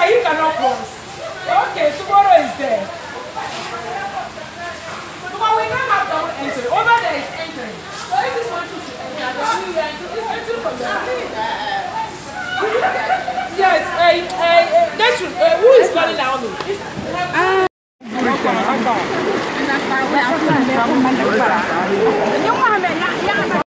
You cannot cross. Okay, tomorrow is there. But we don't have double entry. Over there is entry. So if this one to enter, it's entry from the yes, that's who is calling out me?